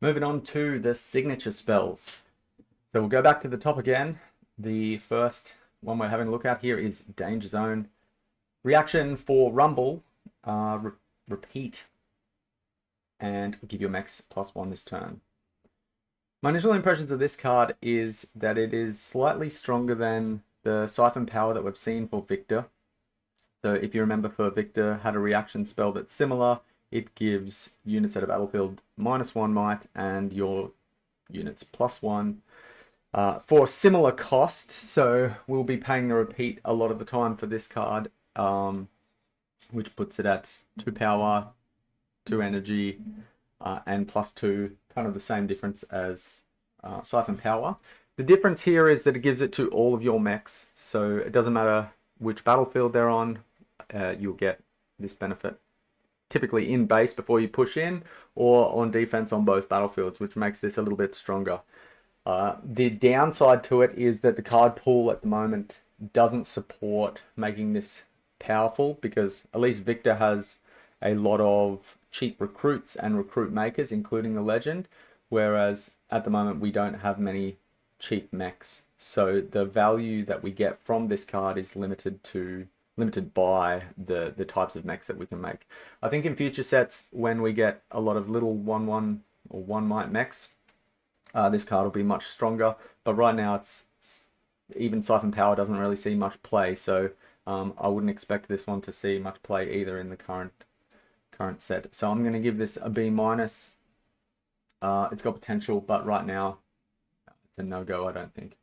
Moving on to the signature spells. So we'll go back to the top again. The first one we're having a look at here is Danger Zone. Reaction for Rumble, repeat, and give your max +1 this turn. My initial impressions of this card is that it is slightly stronger than the Siphon Power that we've seen for Victor. So if you remember, for Victor had a reaction spell that's similar. It gives units at a battlefield -1 might and your units +1 for a similar cost. So we'll be paying the repeat a lot of the time for this card, which puts it at 2 power, 2 energy, and +2, kind of the same difference as Siphon Power. The difference here is that it gives it to all of your mechs, so it doesn't matter which battlefield they're on, you'll get this benefit. Typically in base before you push in, or on defense on both battlefields, which makes this a little bit stronger. The downside to it is that the card pool at the moment doesn't support making this powerful, because at least Victor has a lot of cheap recruits and recruit makers, including the legend, whereas at the moment we don't have many cheap mechs. So the value that we get from this card is limited by the types of mechs that we can make. I think in future sets, when we get a lot of little 1/1 or 1 might mechs, this card will be much stronger. But right now, it's even Siphon Power doesn't really see much play, so I wouldn't expect this one to see much play either in the current set. So I'm going to give this a B-. It's got potential, but right now it's a no-go, I don't think.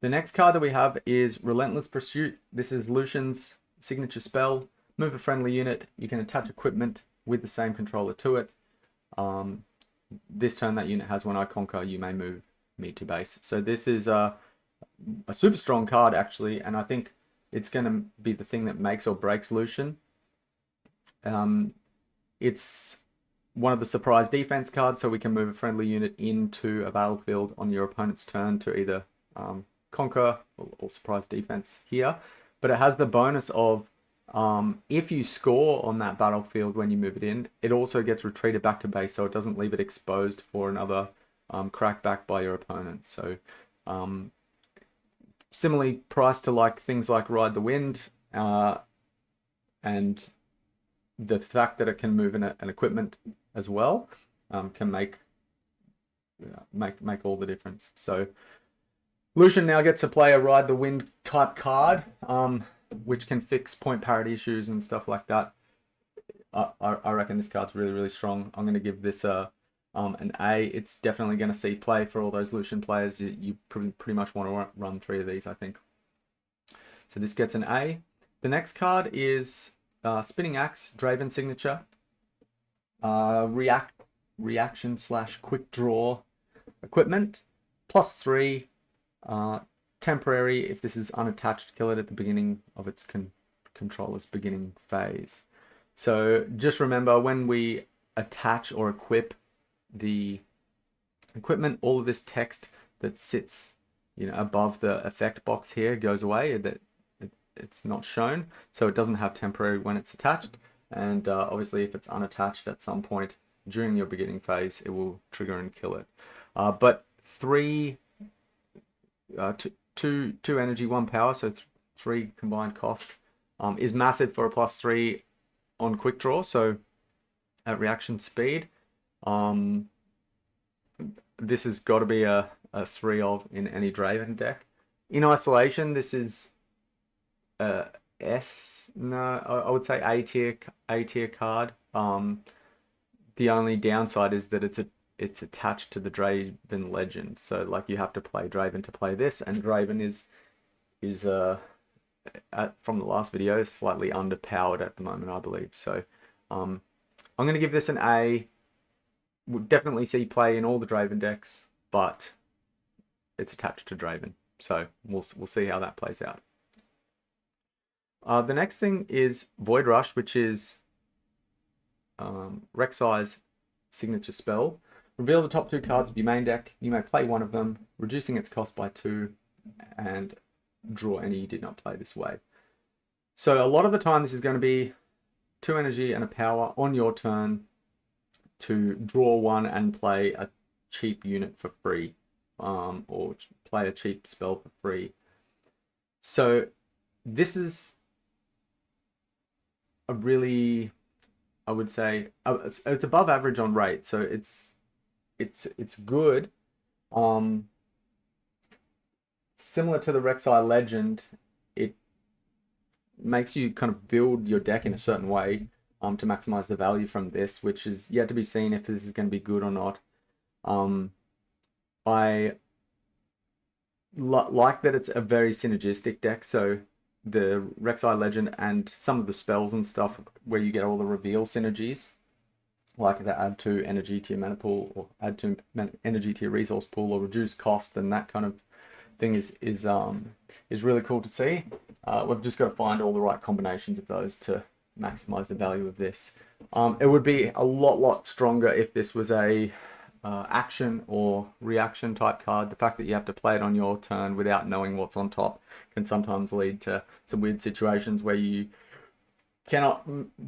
The next card that we have is Relentless Pursuit. This is Lucian's signature spell. Move a friendly unit. You can attach equipment with the same controller to it. This turn that unit has, when I conquer, you may move me to base. So this is a super strong card, actually, and I think it's going to be the thing that makes or breaks Lucian. It's one of the surprise defense cards, so we can move a friendly unit into a battlefield on your opponent's turn to either conquer or surprise defense here. But it has the bonus of if you score on that battlefield when you move it in, it also gets retreated back to base, so it doesn't leave it exposed for another crackback by your opponent. So similarly priced to like things like Ride the Wind, and the fact that it can move in an equipment as well can make all the difference. So Lucian now gets to play a Ride the Wind type card, which can fix point parity issues and stuff like that. I reckon this card's really, really strong. I'm going to give this an A. It's definitely going to see play for all those Lucian players. You pretty much want to run 3 of these, I think. So this gets an A. The next card is Spinning Axe, Draven signature. Reaction / quick draw equipment. +3. Temporary, if this is unattached, kill it at the beginning of its controller's beginning phase. So just remember, when we attach or equip the equipment, all of this text that sits above the effect box here goes away. That it's not shown, so it doesn't have temporary when it's attached. And obviously, if it's unattached at some point during your beginning phase, it will trigger and kill it. But 2 energy, 1 power, so 3 combined cost is massive for a +3 on quick draw. So at reaction speed, this has got to be a 3 of in any Draven deck. In isolation, this is S. No, I would say A tier card. The only downside is that it's attached to the Draven legend, so like you have to play Draven to play this, and Draven is from the last video slightly underpowered at the moment, I believe. So I'm going to give this an A. We'll definitely see play in all the Draven decks, but it's attached to Draven, so we'll see how that plays out. The next thing is Void Rush, which is Rek'Sai's signature spell. Reveal the top 2 cards of your main deck. You may play one of them, reducing its cost by 2, and draw any you did not play this way. So a lot of the time this is going to be 2 energy and a power on your turn. to draw one and play a cheap unit for free, or play a cheap spell for free. So this is a really, I would say, it's above average on rate, so it's good. Similar to the Rexile Legend, it makes you kind of build your deck in a certain way to maximize the value from this, which is yet to be seen if this is going to be good or not. I like that it's a very synergistic deck, so the Rexile Legend and some of the spells and stuff where you get all the reveal synergies, like the add 2 energy to your mana pool, or add 2 energy to your resource pool, or reduce cost, and that kind of thing is really cool to see. We've just got to find all the right combinations of those to maximize the value of this. It would be a lot stronger if this was a action or reaction type card. The fact that you have to play it on your turn without knowing what's on top can sometimes lead to some weird situations where you cannot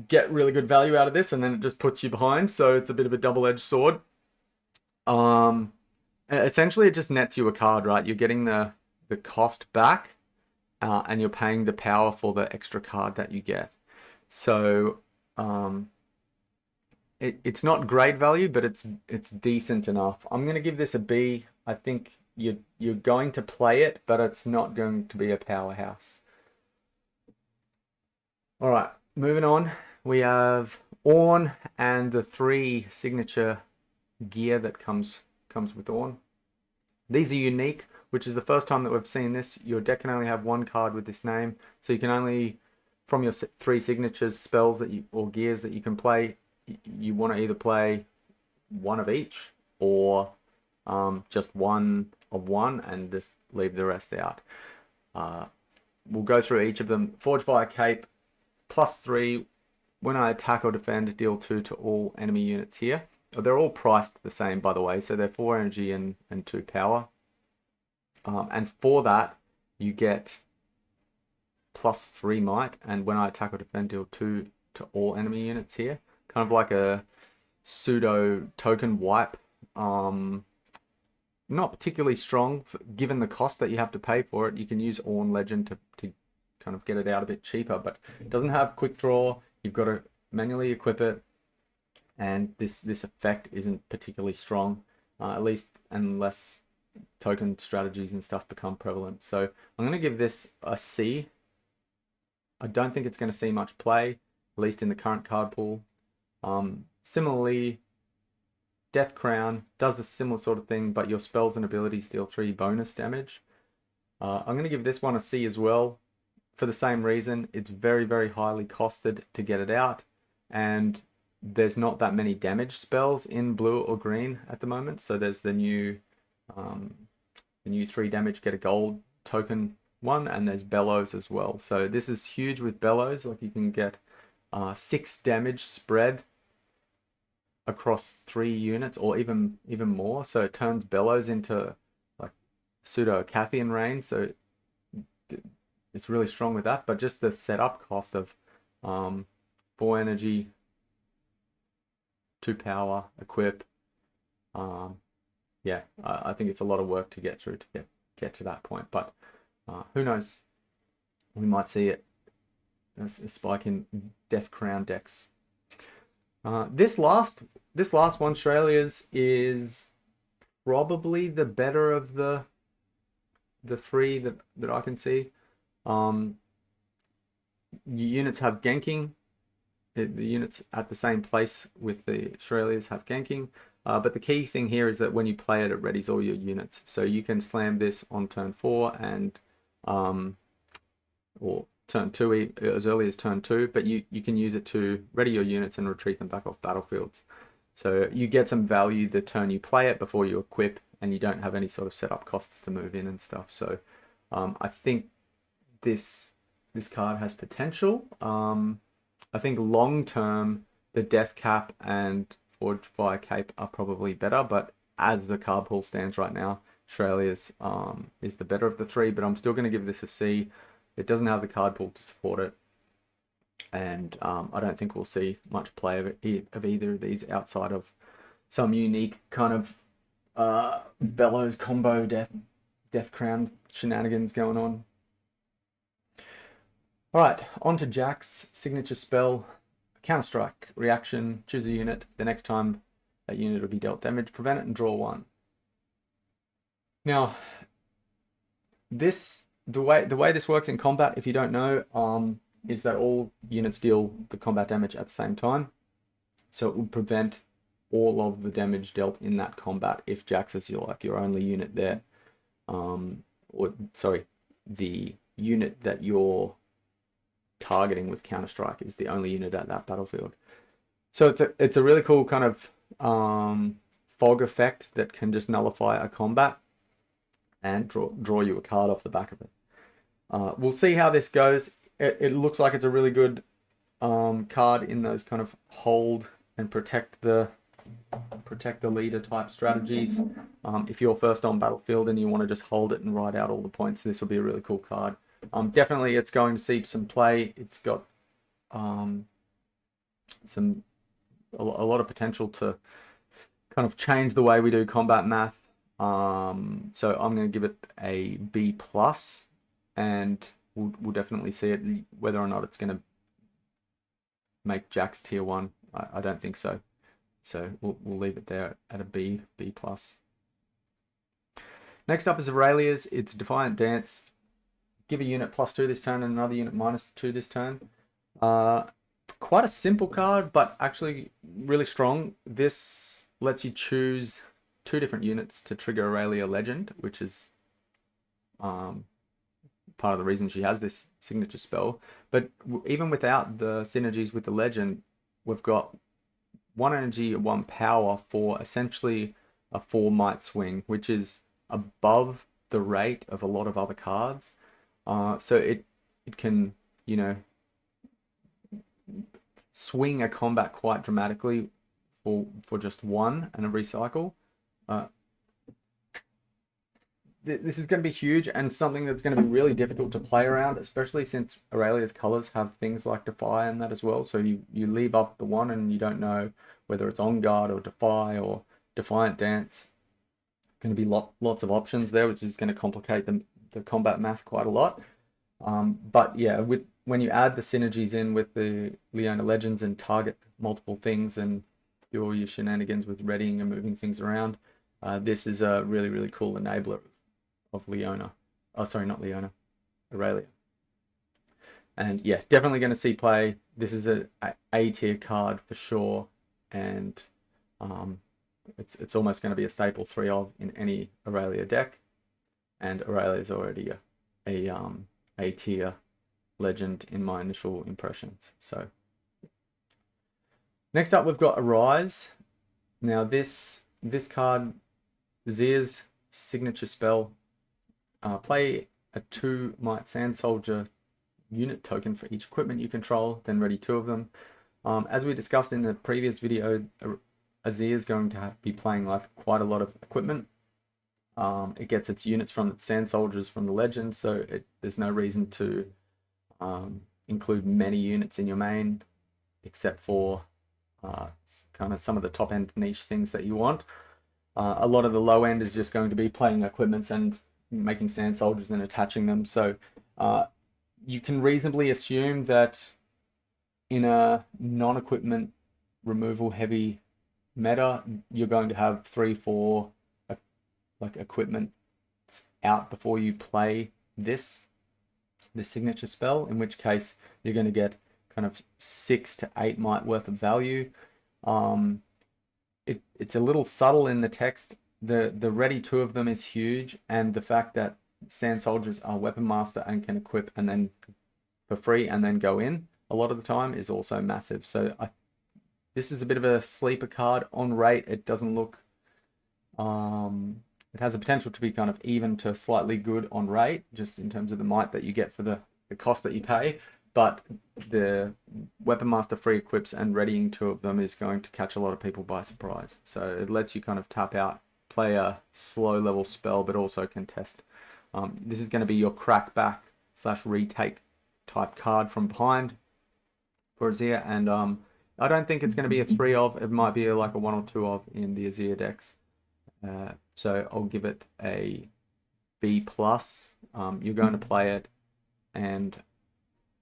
get really good value out of this, and then it just puts you behind. So it's a bit of a double-edged sword. Essentially, it just nets you a card, right? You're getting the cost back, and you're paying the power for the extra card that you get. So it's not great value, but it's decent enough. I'm going to give this a B. I think you're going to play it, but it's not going to be a powerhouse. All right, moving on. We have Ornn and the 3 signature gear that comes with Ornn. These are unique, which is the first time that we've seen this. Your deck can only have 1 card with this name, so you can only, from your 3 signatures, spells that or gears that you can play, you want to either play 1 of each, or just 1 of 1 and just leave the rest out. We'll go through each of them. Forge Fire Cape, +3. When I attack or defend, deal 2 to all enemy units here. They're all priced the same, by the way, so they're 4 energy and 2 power. And for that, you get +3 might, and when I attack or defend, deal 2 to all enemy units here. Kind of like a pseudo token wipe. Not particularly strong, given the cost that you have to pay for it. You can use Ornn Legend to kind of get it out a bit cheaper, but it doesn't have quick draw. You've got to manually equip it, and this effect isn't particularly strong, at least unless token strategies and stuff become prevalent. So I'm going to give this a C. I don't think it's going to see much play, at least in the current card pool. Similarly, Death Crown does a similar sort of thing, but your spells and abilities deal 3 bonus damage. I'm going to give this one a C as well, for the same reason. It's very highly costed to get it out, and there's not that many damage spells in blue or green at the moment. So there's the new 3 damage, get a gold token one, and there's Bellows as well. So this is huge with Bellows. Like, you can get 6 damage spread across 3 units, or even more. So it turns Bellows into like pseudo Cathian Rain. So it's really strong with that. But just the setup cost of 4 energy, 2 power, equip. Yeah, I think it's a lot of work to get through to get to that point. But who knows? We might see it as a spike in Death Crown decks. This last one, Australia's, is probably the better of the 3 that I can see. Units have ganking. The units at the same place with the Australias have ganking. But the key thing here is that when you play it, it readies all your units. So you can slam this on turn 4 and or turn 2, as early as turn 2, but you can use it to ready your units and retreat them back off battlefields. So you get some value the turn you play it before you equip, and you don't have any sort of setup costs to move in and stuff. So I think this card has potential. I think long term, the Death Cap and Forge Fire Cape are probably better, but as the card pool stands right now, Australia's is the better of the 3, but I'm still going to give this a C. It doesn't have the card pool to support it, and I don't think we'll see much play of either of these outside of some unique kind of bellows combo death crown shenanigans going on. Alright, on to Jack's signature spell, Counter-Strike. Reaction, choose a unit. The next time that unit will be dealt damage, prevent it and draw one. Now, the way this works in combat, if you don't know, is that all units deal the combat damage at the same time. So it will prevent all of the damage dealt in that combat if Jax is your only unit there. Or sorry, the unit that you're targeting with Counter-Strike is the only unit at that battlefield. So it's a really cool kind of fog effect that can just nullify a combat and draw you a card off the back of it. We'll see how this goes. It looks like it's a really good card in those kind of hold and protect the leader type strategies. If you're first on battlefield and you want to just hold it and ride out all the points, this will be a really cool card. Definitely it's going to see some play. It's got a lot of potential to kind of change the way we do combat math. So I'm going to give it a B+, and we'll definitely see it. Whether or not it's going to make Jax tier 1, I don't think so. So we'll leave it there at a B+. Next up is Reveiy's. It's Defiant Dance. Give a unit +2 this turn and another unit -2 this turn. Quite a simple card, but actually really strong. This lets you choose 2 different units to trigger Aurelia Legend, which is part of the reason she has this signature spell. But even without the synergies with the Legend, we've got 1 energy, 1 power for essentially a 4 might swing, which is above the rate of a lot of other cards. So it can, you know, swing a combat quite dramatically for just 1 and a recycle. This is going to be huge and something that's going to be really difficult to play around, especially since Aurelia's colors have things like Defy and that as well. So you leave up the 1 and you don't know whether it's On Guard or Defy or Defiant Dance. Going to be lots of options there, which is going to complicate the combat math quite a lot. But yeah, when you add the synergies in with the Leona Legends and target multiple things and do all your shenanigans with readying and moving things around, this is a really, really cool enabler of Leona. Oh, sorry, not Leona, Aurelia. And yeah, definitely going to see play. This is a tier card for sure, and it's almost going to be a staple 3 of in any Aurelia deck. And Aurelia is already a tier legend in my initial impressions. So next up, we've got Arise. Now this card, Zir's signature spell. Play a 2 Might Sand Soldier unit token for each equipment you control, then ready 2 of them. As we discussed in the previous video, Azir is going to be playing like quite a lot of equipment. It gets its units from its Sand Soldiers from the Legend, so there's no reason to include many units in your main, except for kind of some of the top end niche things that you want. A lot of the low end is just going to be playing equipments and making Sand Soldiers and attaching them. So you can reasonably assume that in a non-equipment removal heavy meta, you're going to have 3-4 like equipment out before you play the signature spell, in which case you're going to get kind of 6 to 8 might worth of value. It's a little subtle in the text. The ready 2 of them is huge, and the fact that Sand Soldiers are Weapon Master and can equip and then for free and then go in a lot of the time is also massive. So this is a bit of a sleeper card. On rate, it doesn't look it has the potential to be kind of even to slightly good on rate, just in terms of the might that you get for the cost that you pay. But the Weapon Master free equips and readying 2 of them is going to catch a lot of people by surprise. So it lets you kind of tap out, play a slow level spell, but also contest. This is going to be your crackback / retake type card from behind for Azir, and I don't think it's going to be a 3 of. It might be like a 1 or 2 of in the Azir decks. So I'll give it a B+. You're going to play it, and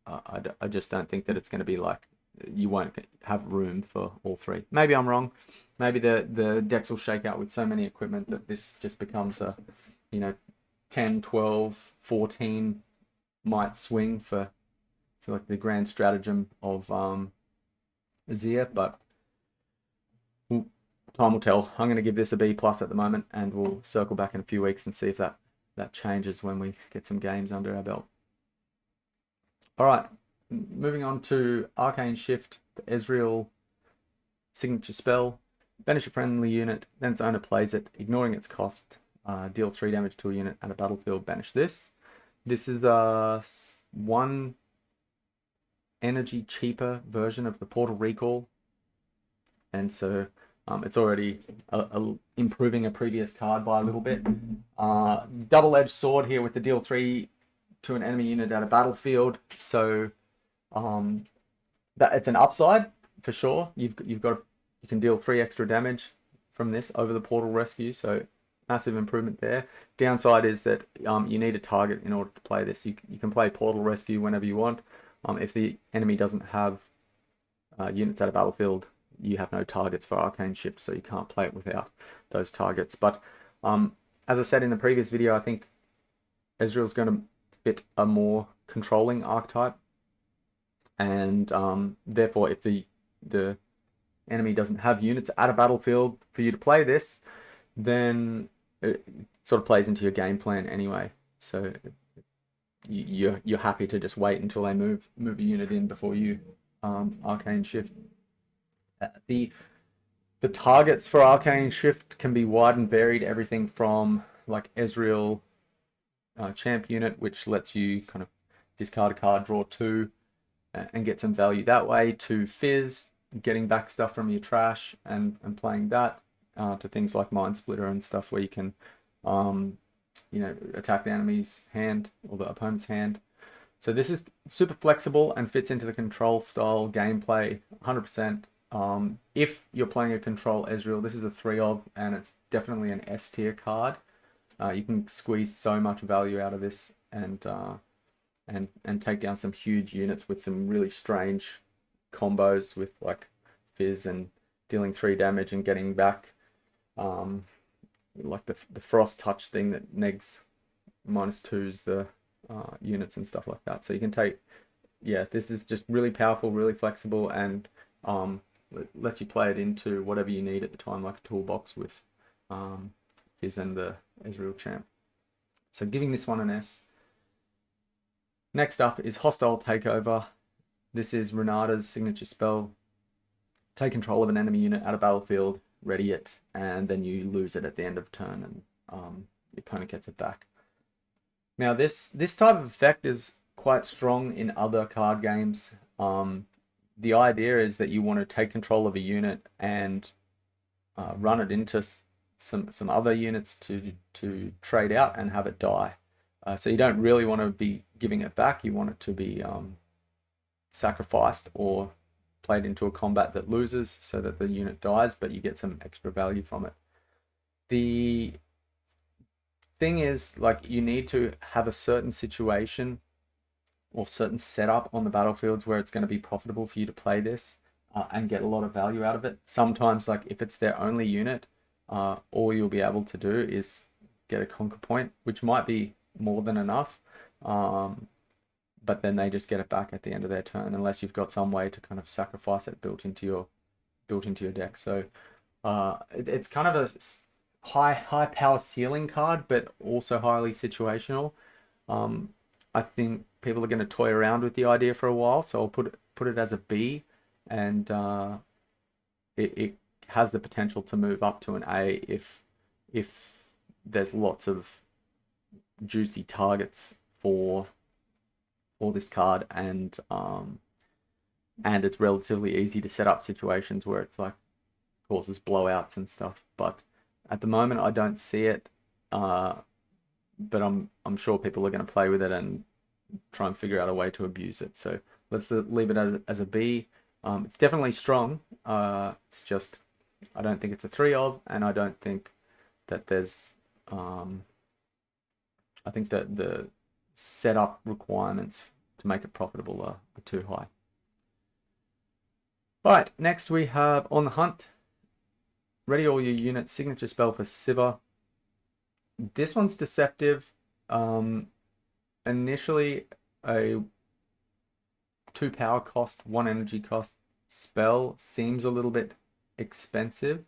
I just don't think that it's going to be like, you won't have room for all 3. Maybe I'm wrong. Maybe the decks will shake out with so many equipment that this just becomes a, 10, 12, 14 might swing for like the grand stratagem of Azir, but time will tell. I'm going to give this a B+ at the moment, and we'll circle back in a few weeks and see if that changes when we get some games under our belt. All right, moving on to Arcane Shift, the Ezreal signature spell. Banish a friendly unit, then its owner plays it, ignoring its cost. Deal 3 damage to a unit at a battlefield. Banish this. This is a 1 energy cheaper version of the Portal Recall, and so it's already improving a previous card by a little bit. Double-edged sword here with the deal 3 to an enemy unit at a battlefield, so that it's an upside for sure. You can deal 3 extra damage from this over the Portal Rescue, so massive improvement there. Downside is that you need a target in order to play this. You can play Portal Rescue whenever you want. If the enemy doesn't have units at a battlefield, you have no targets for Arcane Shift, so you can't play it without those targets. But as I said in the previous video, I think Ezreal's going to fit a more controlling archetype, and therefore if the enemy doesn't have units at a battlefield for you to play this, then it sort of plays into your game plan anyway. So you're happy to just wait until they move a unit in before you Arcane Shift. The targets for Arcane Shift can be wide and varied, everything from like Ezreal champ unit, which lets you kind of discard a card, draw 2, and get some value that way, to Fizz, getting back stuff from your trash and playing that, to things like Mind Splitter and stuff where you can attack the enemy's hand or the opponent's hand. So this is super flexible and fits into the control style gameplay 100%. If you're playing a control Ezreal, this is a 3 of, and it's definitely an S tier card. You can squeeze so much value out of this, and take down some huge units with some really strange combos with like Fizz and dealing 3 damage and getting back like the Frost Touch thing that negs -2s the units and stuff like that. So you can take, this is just really powerful, really flexible, and lets you play it into whatever you need at the time, like a toolbox with Fizz and the Ezreal champ. So giving this one an S. Next up is Hostile Takeover. This is Renata's signature spell. Take control of an enemy unit at a battlefield, ready it, and then you lose it at the end of turn, and your opponent gets it back. Now this type of effect is quite strong in other card games. The idea is that you want to take control of a unit and run it into some other units to trade out and have it die. So you don't really want to be giving it back. You want it to be sacrificed or played into a combat that loses so that the unit dies, but you get some extra value from it. The thing is, like, you need to have a certain situation or certain setup on the battlefields where it's going to be profitable for you to play this and get a lot of value out of it. Sometimes, like, if it's their only unit, all you'll be able to do is get a conquer point, which might be more than enough, but then they just get it back at the end of their turn, unless you've got some way to kind of sacrifice it built into your deck. So it's kind of a high power ceiling card, but also highly situational. I think people are going to toy around with the idea for a while, so I'll put it as a B, and it has the potential to move up to an A if there's lots of juicy targets for this card, and it's relatively easy to set up situations where it's like causes blowouts and stuff. But at the moment, I don't see it. But I'm sure people are going to play with it and try and figure out a way to abuse it. So let's leave it as a B. It's definitely strong. It's just, I don't think it's a 3 of, and I don't think that there's, I think that the setup requirements to make it profitable are too high. Alright, next we have On the Hunt. Ready all your units, signature spell for Siva. This one's deceptive. Initially, a 2 power cost, 1 energy cost spell seems a little bit expensive.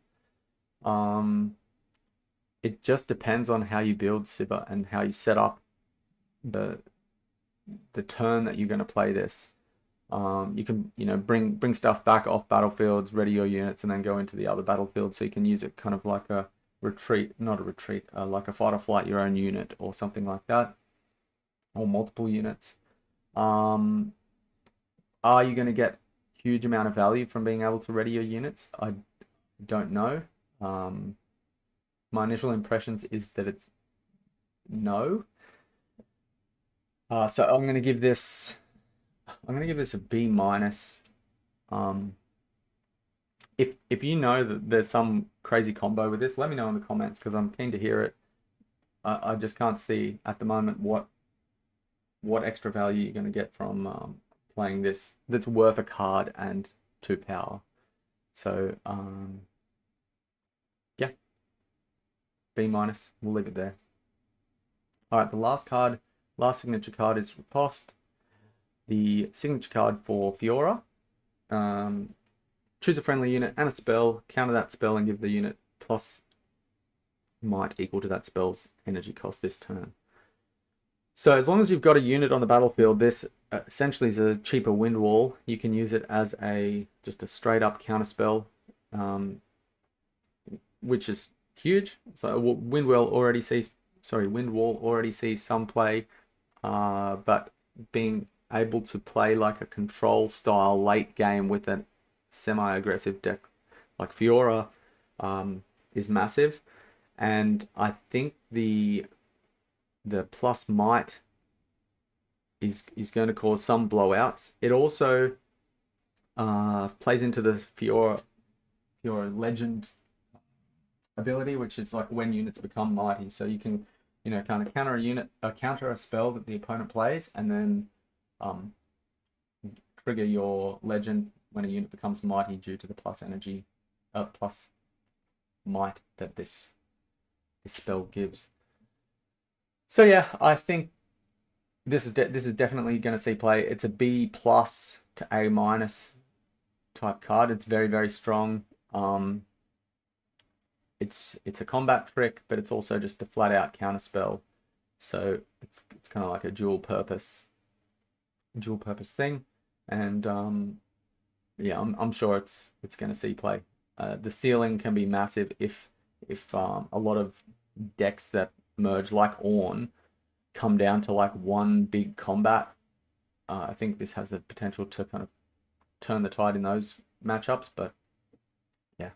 It just depends on how you build Siva and how you set up the turn that you're going to play this. You can, bring stuff back off battlefields, ready your units, and then go into the other battlefield. So you can use it kind of like a retreat, not a retreat, like a fight or flight your own unit or something like that, or multiple units. Are you going to get huge amount of value from being able to ready your units? I don't know. My initial impressions is that it's no. So I'm going to give this a B minus. If you know that there's some crazy combo with this, let me know in the comments, because I'm keen to hear it. I just can't see at the moment what extra value you're going to get from playing this that's worth a card and 2 power. So yeah, B minus. We'll leave it there. All right, the last signature card is Riposte. The signature card for Fiora. Choose a friendly unit and a spell, counter that spell, and give the unit plus might equal to that spell's energy cost this turn. So as long as you've got a unit on the battlefield, this essentially is a cheaper wind wall. You can use it as just a straight up counter spell, which is huge. So wind wall already sees some play, but being able to play like a control style late game with a semi-aggressive deck like Fiora is massive. And I think the plus might is going to cause some blowouts. It also plays into the Fiora legend ability, which is like when units become mighty. So you can, kind of counter a spell that the opponent plays, and then trigger your legend when a unit becomes mighty due to the plus might that this spell gives. So yeah, I think this is definitely going to see play. It's a B plus to A minus type card. It's very, very strong. It's a combat trick, but it's also just a flat out counter spell. So it's kind of like a dual purpose thing. And yeah, I'm sure it's going to see play. The ceiling can be massive if a lot of decks that merge like Ornn come down to like one big combat. I think this has the potential to kind of turn the tide in those matchups, but yeah,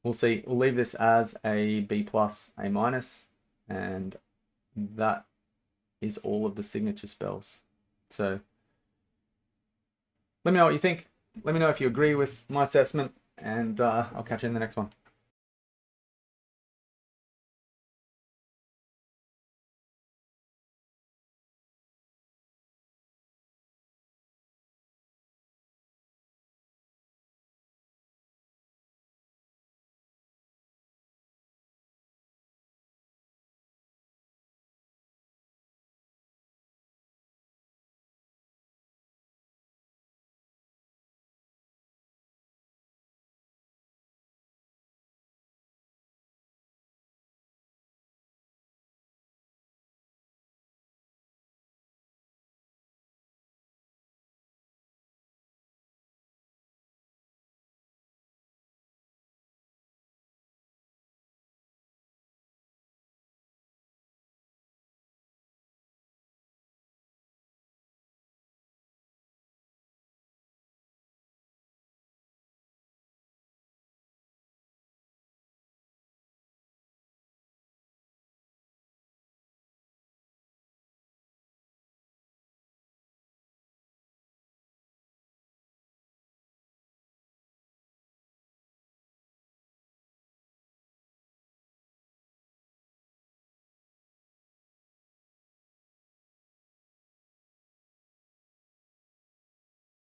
we'll see. We'll leave this as a B plus, A minus, and that is all of the signature spells. So let me know what you think. Let me know if you agree with my assessment, and I'll catch you in the next one.